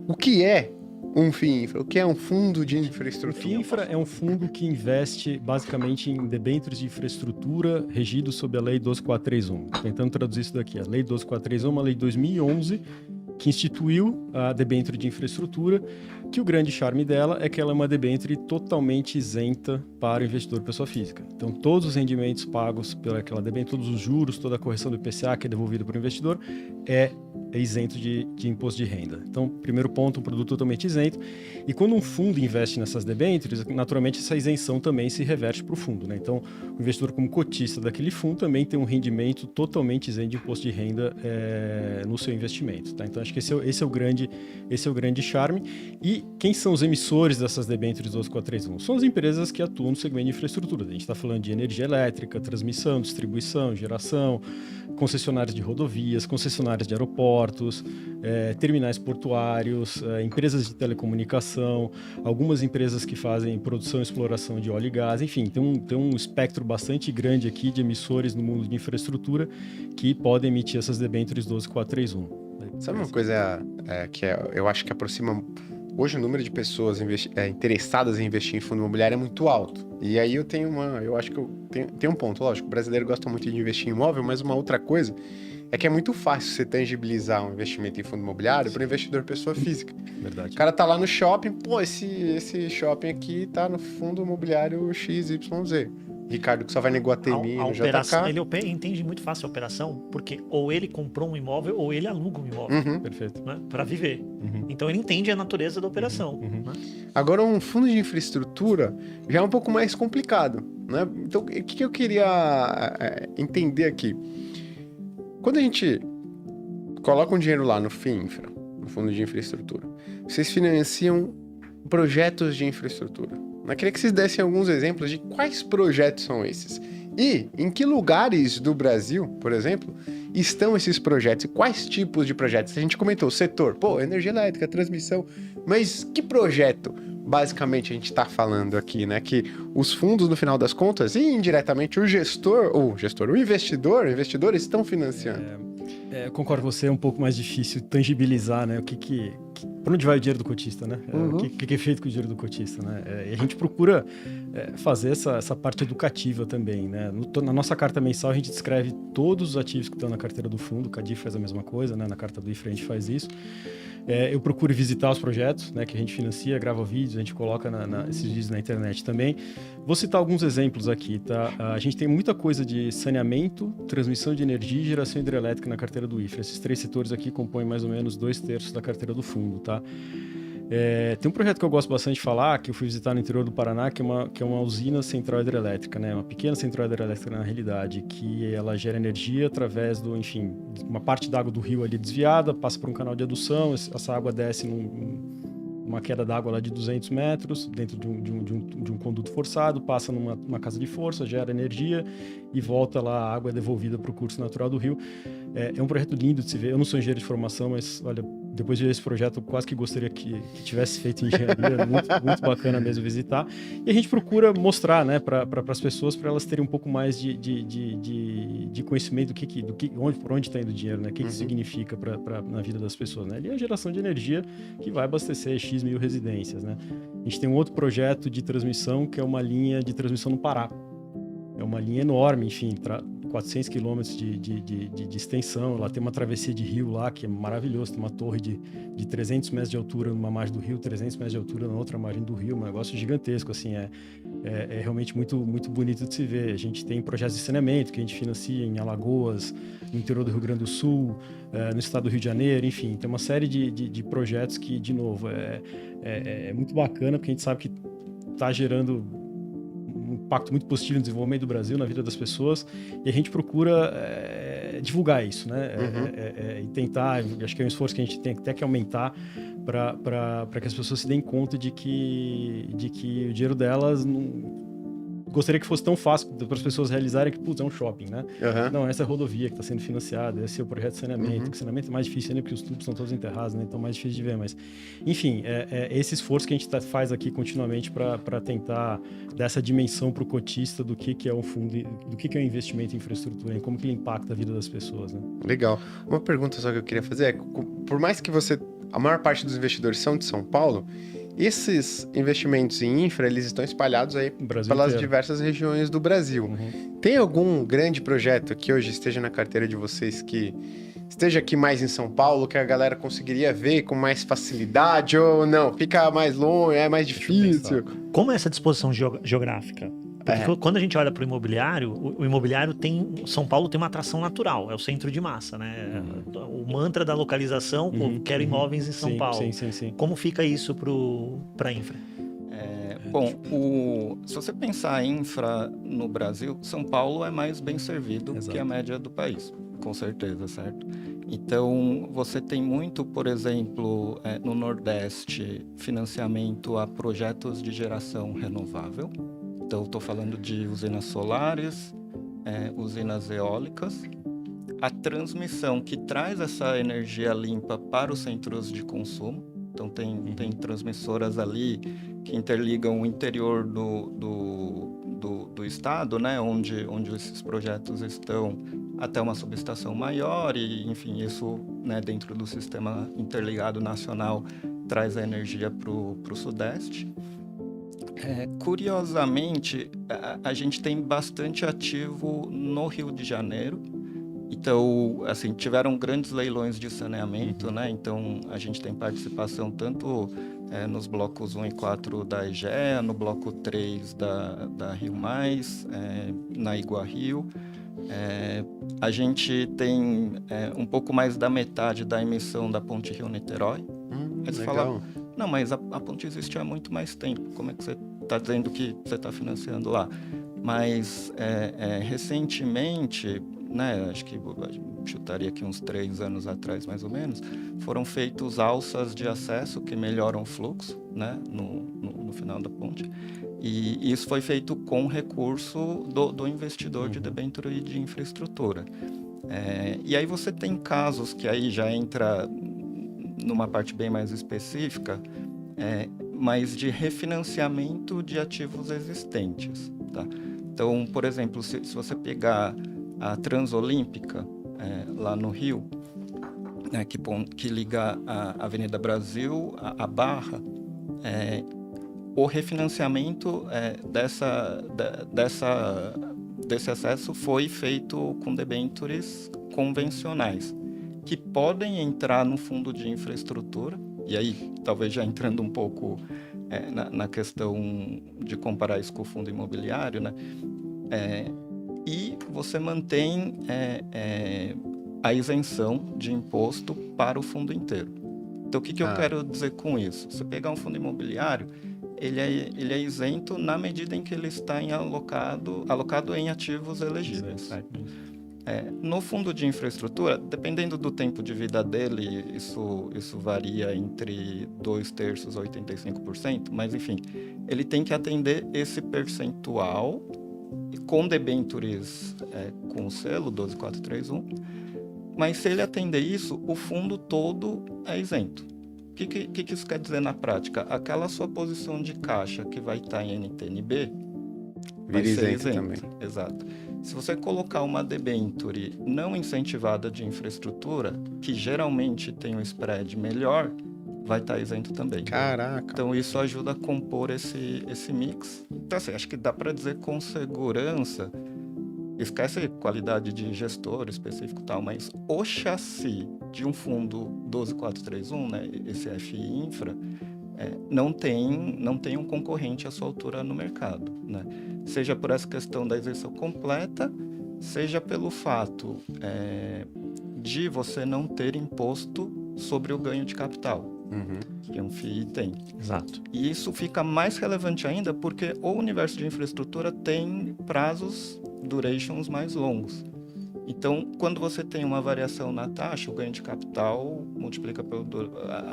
O que é um FII-Infra? O que é um fundo de infraestrutura? O FII-Infra é um fundo que investe basicamente em debêntures de infraestrutura regidos sob a Lei 12431. Tentando traduzir isso daqui. A Lei 12431 é uma lei de 2011 que instituiu a debênture de infraestrutura, que o grande charme dela é que ela é uma debênture totalmente isenta para o investidor pessoa física. Então, todos os rendimentos pagos pelaquela debênture, todos os juros, toda a correção do IPCA que é devolvida para o investidor é isento de imposto de renda. Então, primeiro ponto, um produto totalmente isento. E quando um fundo investe nessas debêntures, naturalmente essa isenção também se reverte para o fundo, né? Então, o investidor como cotista daquele fundo também tem um rendimento totalmente isento de imposto de renda no seu investimento, tá? Então, acho que esse é o grande charme. E quem são os emissores dessas debêntures 12431? São as empresas que atuam no segmento de infraestrutura. A gente está falando de energia elétrica, transmissão, distribuição, geração, concessionárias de rodovias, concessionárias de aeroportos, terminais portuários, empresas de telecomunicação, algumas empresas que fazem produção e exploração de óleo e gás, enfim, tem um espectro bastante grande aqui de emissores no mundo de infraestrutura que podem emitir essas debêntures 12431. Sabe uma coisa eu acho que aproxima... Hoje o número de pessoas interessadas em investir em fundo imobiliário é muito alto. E aí eu acho que eu tenho um ponto, lógico, o brasileiro gosta muito de investir em imóvel, mas uma outra coisa é que é muito fácil você tangibilizar um investimento em fundo imobiliário para o investidor pessoa física. Verdade. O cara tá lá no shopping, pô, esse shopping aqui tá no fundo imobiliário XYZ. Ricardo, que só vai no Iguatemi, no JK. Ele entende muito fácil a operação, porque ou ele comprou um imóvel ou ele aluga um imóvel. Uhum. Perfeito. Né, para viver. Uhum. Então ele entende a natureza da operação. Uhum. Né? Agora, um fundo de infraestrutura já é um pouco mais complicado, né? Então, o que eu queria entender aqui? Quando a gente coloca um dinheiro lá no FII-Infra, no fundo de infraestrutura, vocês financiam projetos de infraestrutura. Eu queria que vocês dessem alguns exemplos de quais projetos são esses. E em que lugares do Brasil, por exemplo, estão esses projetos? E quais tipos de projetos? A gente comentou o setor, energia elétrica, transmissão, mas que projeto, basicamente, a gente está falando aqui, né? Que os fundos, no final das contas, e indiretamente o investidor estão financiando. Eu concordo com você, é um pouco mais difícil tangibilizar, né? Para onde vai o dinheiro do cotista, né? Uhum. O que é feito com o dinheiro do cotista, né? E a gente procura fazer essa parte educativa também, né? Na nossa carta mensal, a gente descreve todos os ativos que estão na carteira do fundo, o CADI faz a mesma coisa, né? Na carta do IFRA a gente faz isso. Eu procuro visitar os projetos, né, que a gente financia, grava vídeos, a gente coloca esses vídeos na internet também. Vou citar alguns exemplos aqui, tá? A gente tem muita coisa de saneamento, transmissão de energia e geração hidrelétrica na carteira do IFRA. Esses três setores aqui compõem mais ou menos 2/3 da carteira do fundo, tá? Tem um projeto que eu gosto bastante de falar, que eu fui visitar no interior do Paraná, que é uma usina central hidrelétrica, né? Uma pequena central hidrelétrica na realidade, que ela gera energia através uma parte da água do rio ali desviada, passa por um canal de adução, essa água desce numa queda d'água lá de 200 metros, dentro de um conduto forçado, passa numa casa de força, gera energia e volta lá, a água é devolvida para o curso natural do rio. É um projeto lindo de se ver. Eu não sou engenheiro de formação, mas olha, depois de ver esse projeto, eu quase que gostaria que tivesse feito engenharia. Muito, muito bacana mesmo visitar. E a gente procura mostrar, né, para as pessoas, para elas terem um pouco mais de conhecimento por onde está indo o dinheiro, né? O que significa na vida das pessoas, né? E a geração de energia que vai abastecer X mil residências, né? A gente tem um outro projeto de transmissão, que é uma linha de transmissão no Pará. É uma linha enorme, enfim, 400 quilômetros de extensão. Ela tem uma travessia de rio lá, que é maravilhoso. Tem uma torre de 300 metros de altura numa margem do rio, 300 metros de altura na outra margem do rio. Um negócio gigantesco, assim. É realmente muito, muito bonito de se ver. A gente tem projetos de saneamento que a gente financia em Alagoas, no interior do Rio Grande do Sul, no estado do Rio de Janeiro. Enfim, tem uma série de projetos que, de novo, é muito bacana, porque a gente sabe que está gerando um impacto muito positivo no desenvolvimento do Brasil, na vida das pessoas, e a gente procura divulgar isso, né? E tentar, acho que é um esforço que a gente tem até que aumentar para que as pessoas se deem conta de que o dinheiro delas não... Gostaria que fosse tão fácil para as pessoas realizarem que, putz, é um shopping, né? Não, essa é a rodovia que está sendo financiada, esse é o projeto de saneamento. O saneamento é mais difícil ainda porque os tubos são todos enterrados, né? Então é mais difícil de ver, mas... Enfim, esse esforço que a gente faz aqui continuamente para tentar dar essa dimensão para o cotista do que é um fundo, do que é um investimento em infraestrutura, e como que ele impacta a vida das pessoas, né? Legal. Uma pergunta só que eu queria fazer é, por mais que você a maior parte dos investidores são de São Paulo, esses investimentos em infra, eles estão espalhados aí O Brasil pelas inteiro. diversas regiões do Brasil. Uhum. Tem algum grande projeto que hoje esteja na carteira de vocês que esteja aqui mais em São Paulo, que a galera conseguiria ver com mais facilidade ou não? Fica mais longe, é mais difícil? Como é essa disposição geográfica? Porque quando a gente olha para o imobiliário, o imobiliário São Paulo tem uma atração natural, é o centro de massa, né? O mantra da localização, quero imóveis em São Paulo. Sim. Como fica isso para a infra? Se você pensar em infra no Brasil, São Paulo é mais bem servido Exato. que a média do país, com certeza, certo? Então, você tem muito, por exemplo, no Nordeste, financiamento a projetos de geração renovável. Então, estou falando de usinas solares, usinas eólicas. A transmissão que traz essa energia limpa para os centros de consumo. Então, tem transmissoras ali que interligam o interior do estado, né, onde esses projetos estão, até uma subestação maior e, enfim, isso, né, dentro do sistema interligado nacional traz a energia para o Sudeste. Curiosamente, a gente tem bastante ativo no Rio de Janeiro. Então, assim, tiveram grandes leilões de saneamento, né? Então, a gente tem participação tanto nos blocos 1 e 4 da EGEA, no bloco 3 da Rio Mais, na Iguario. A gente tem um pouco mais da metade da emissão da Ponte Rio-Niterói. Aí você fala, não, mas a ponte existe há muito mais tempo. Como é que você está dizendo que você está financiando lá? Mas, recentemente, né, acho que chutaria aqui uns 3 anos atrás, mais ou menos, foram feitos alças de acesso que melhoram o fluxo, né, no final da ponte. E isso foi feito com recurso do investidor de debênture e de infraestrutura. E aí você tem casos que aí já entra numa parte bem mais específica, mas de refinanciamento de ativos existentes, tá? Então, por exemplo, se você pegar a Transolímpica, lá no Rio, né, que liga a Avenida Brasil à Barra, o refinanciamento desse acesso foi feito com debêntures convencionais, que podem entrar no fundo de infraestrutura, e aí talvez já entrando um pouco na questão de comparar isso com o fundo imobiliário, né? E você mantém a isenção de imposto para o fundo inteiro. Então, o que eu quero dizer com isso? Se você pegar um fundo imobiliário, ele é isento na medida em que ele está alocado em ativos elegíveis. Certo? No fundo de infraestrutura, dependendo do tempo de vida dele, isso varia entre 2/3 a 85%, mas, enfim, ele tem que atender esse percentual com debêntures com o selo 12431, mas se ele atender isso, o fundo todo é isento. O que isso quer dizer na prática? Aquela sua posição de caixa que vai estar em NTNB vai ser isento também. Exato. Se você colocar uma debênture não incentivada de infraestrutura, que geralmente tem um spread melhor, vai estar isento também. Caraca. Então, isso ajuda a compor esse mix. Então, assim, acho que dá para dizer com segurança, esquece qualidade de gestor específico e tal, mas o chassi de um fundo 12431, né, esse FI Infra, não tem um concorrente à sua altura no mercado, né? Seja por essa questão da isenção completa, seja pelo fato de você não ter imposto sobre o ganho de capital. Que um FII tem. Exato. E isso fica mais relevante ainda porque o universo de infraestrutura tem prazos, durations mais longos. Então, quando você tem uma variação na taxa, o ganho de capital multiplica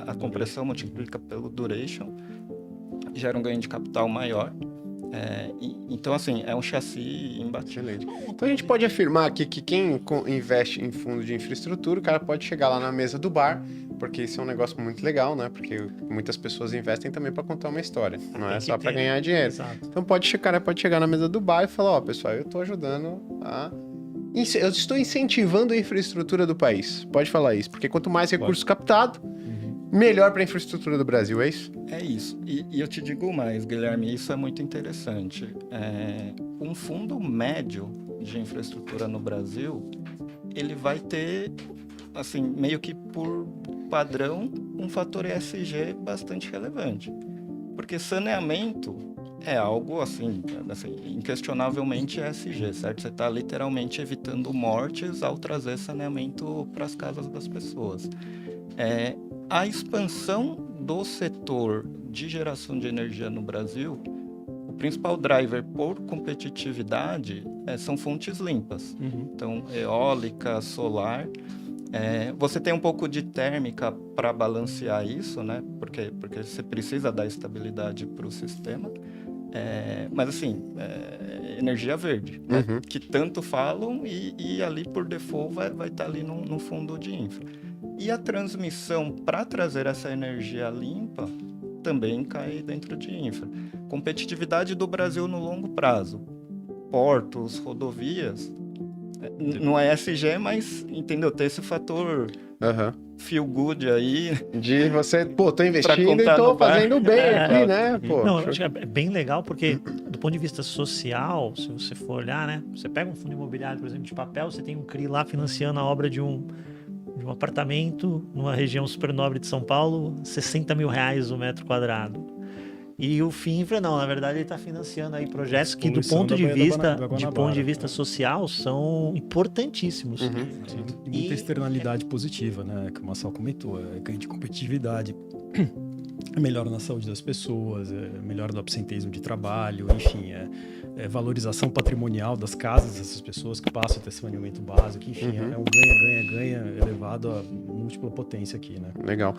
a compressão multiplica pelo duration, gera um ganho de capital maior. Então, assim, é um chassi imbatível. Então, a gente pode afirmar aqui que quem investe em fundo de infraestrutura, o cara pode chegar lá na mesa do bar, porque isso é um negócio muito legal, né? Porque muitas pessoas investem também para contar uma história, não é só para ganhar dinheiro. Exato. Então, o cara pode chegar na mesa do bar e falar, pessoal, eu estou ajudando eu estou incentivando a infraestrutura do país. Pode falar isso, porque quanto mais recurso captado, melhor para a infraestrutura do Brasil, é isso? É isso. E eu te digo mais, Guilherme, isso é muito interessante. Um fundo médio de infraestrutura no Brasil, ele vai ter, assim, meio que por padrão, um fator ESG bastante relevante. Porque saneamento é algo, assim, inquestionavelmente ESG, certo? Você está literalmente evitando mortes ao trazer saneamento para as casas das pessoas. A expansão do setor de geração de energia no Brasil, o principal driver por competitividade são fontes limpas. Então, eólica, solar. Você tem um pouco de térmica para balancear isso, né? Porque você precisa dar estabilidade para o sistema. Mas, assim, energia verde, né? Que tanto falam e ali, por default, vai estar ali no fundo de infra. E a transmissão para trazer essa energia limpa também cai dentro de infra. Competitividade do Brasil no longo prazo. Portos, rodovias, não é ESG, mas, entendeu? Tem esse fator feel good aí. De você, tô investindo e tô fazendo bem aqui, né? Não, eu acho que é bem legal porque, do ponto de vista social, se você for olhar, né? Você pega um fundo imobiliário, por exemplo, de papel, você tem um CRI lá financiando a obra de um apartamento numa região super nobre de São Paulo, R$60 mil o metro quadrado. E o FINFRA, não, na verdade ele está financiando aí projetos que, do ponto de vista social, são importantíssimos. E muita externalidade positiva, né? Que o Marcel comentou, ganho de competitividade, melhora na saúde das pessoas, melhora do absenteísmo de trabalho, enfim, valorização patrimonial das casas dessas pessoas que passam a ter saneamento básico, enfim, é um ganha-ganha-ganha elevado a múltipla potência aqui, né? Legal.